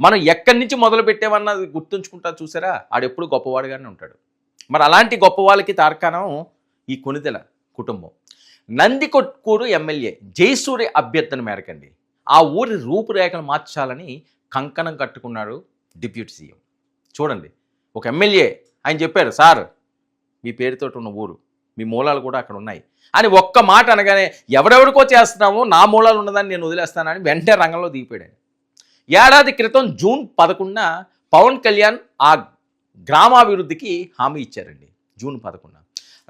మనం ఎక్కడి నుంచి మొదలు పెట్టామన్నది గుర్తుంచుకుంటా చూసారా, ఆడెప్పుడు గొప్పవాడుగానే ఉంటాడు. మరి అలాంటి గొప్ప వాళ్ళకి తార్కాణం ఈ కొణిదెల కుటుంబం. నందికొట్కూరు ఎమ్మెల్యే జయసూర్య అభ్యర్థన మేరకండి ఆ ఊరి రూపురేఖలు మార్చాలని కంకణం కట్టుకున్నాడు డిప్యూటీ సీఎం. చూడండి, ఒక ఎమ్మెల్యే ఆయన చెప్పారు, సార్ మీ పేరుతో ఉన్న ఊరు, మీ మూలాలు కూడా అక్కడ ఉన్నాయి అని ఒక్క మాట అనగానే ఎవరెవరికో చేస్తున్నామో నా మూలాలు ఉన్నదాన్ని నేను వదిలేస్తానని వెంటనే రంగంలో దిగిపోయాడు. ఏడాది క్రితం జూన్ 11న పవన్ కళ్యాణ్ ఆ గ్రామాభివృద్ధికి హామీ ఇచ్చారండి. జూన్ 11న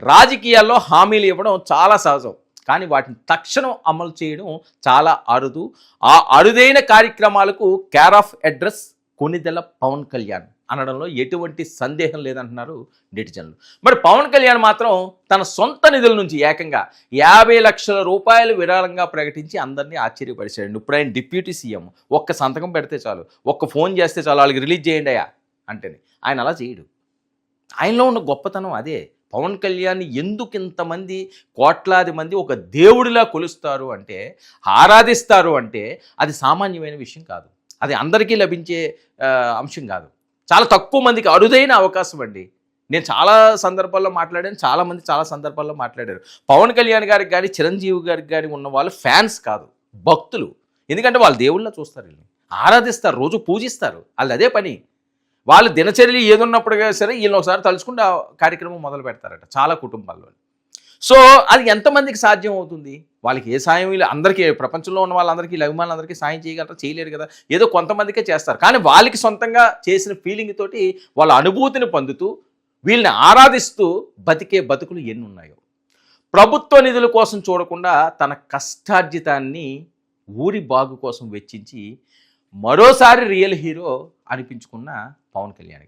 రాజకీయాల్లో హామీలు ఇవ్వడం చాలా సహజం, కానీ వాటిని తక్షణం అమలు చేయడం చాలా అరుదు. ఆ అరుదైన కార్యక్రమాలకు care of address Konidela Pawan Kalyan అనడంలో ఎటువంటి సందేహం లేదంటున్నారు నెటిజన్లు. మరి పవన్ కళ్యాణ్ మాత్రం తన సొంత నిధుల నుంచి ఏకంగా 50 లక్షల రూపాయలు విరాళంగా ప్రకటించి అందరినీ ఆశ్చర్యపరిచాడు. ఇప్పుడు ఆయన డిప్యూటీ సీఎం, ఒక్క సంతకం పెడితే చాలు, ఒక్క ఫోన్ చేస్తే చాలు, వాళ్ళకి రిలీజ్ చేయండి అయ్యా అంటేనే. ఆయన అలా చేయడు. ఆయనలో ఉన్న గొప్పతనం అదే. పవన్ కళ్యాణ్ ఎందుకు ఇంతమంది కోట్లాది మంది ఒక దేవుడిలా కొలుస్తారు అంటే, ఆరాధిస్తారు అంటే అది సామాన్యమైన విషయం కాదు. అది అందరికీ లభించే అంశం కాదు. చాలా తక్కువ మందికి అరుదైన అవకాశం అండి. నేను చాలా సందర్భాల్లో మాట్లాడాను, చాలామంది చాలా సందర్భాల్లో మాట్లాడారు. పవన్ కళ్యాణ్ గారికి కానీ చిరంజీవి గారికి కానీ ఉన్న వాళ్ళు ఫ్యాన్స్ కాదు, భక్తులు. ఎందుకంటే వాళ్ళు దేవుళ్ళ చూస్తారు, వీళ్ళని ఆరాధిస్తారు, రోజు పూజిస్తారు. వాళ్ళు అదే పని. వాళ్ళు దినచర్యలు ఏదున్నప్పుడుగా సరే వీళ్ళని ఒకసారి తలుచుకుంటే ఆ కార్యక్రమం మొదలు పెడతారట చాలా కుటుంబాల్లో. సో అది ఎంతమందికి సాధ్యం అవుతుంది? వాళ్ళకి ఏ సాయం వీళ్ళు అందరికీ, ప్రపంచంలో ఉన్న వాళ్ళందరికీ, వీళ్ళ అభిమానులందరికీ సాయం చేయగలరా? చేయలేరు కదా. ఏదో కొంతమందికే చేస్తారు. కానీ వాళ్ళకి సొంతంగా చేసిన ఫీలింగ్ తోటి వాళ్ళ అనుభూతిని పొందుతూ వీళ్ళని ఆరాధిస్తూ బతికే బతుకులు ఎన్ని ఉన్నాయో. ప్రభుత్వ నిధుల కోసం చూడకుండా తన కష్టార్జితాన్ని ఊరి బాగు కోసం వెచ్చించి మరోసారి రియల్ హీరో అనిపించుకున్న పవన్ కళ్యాణ్.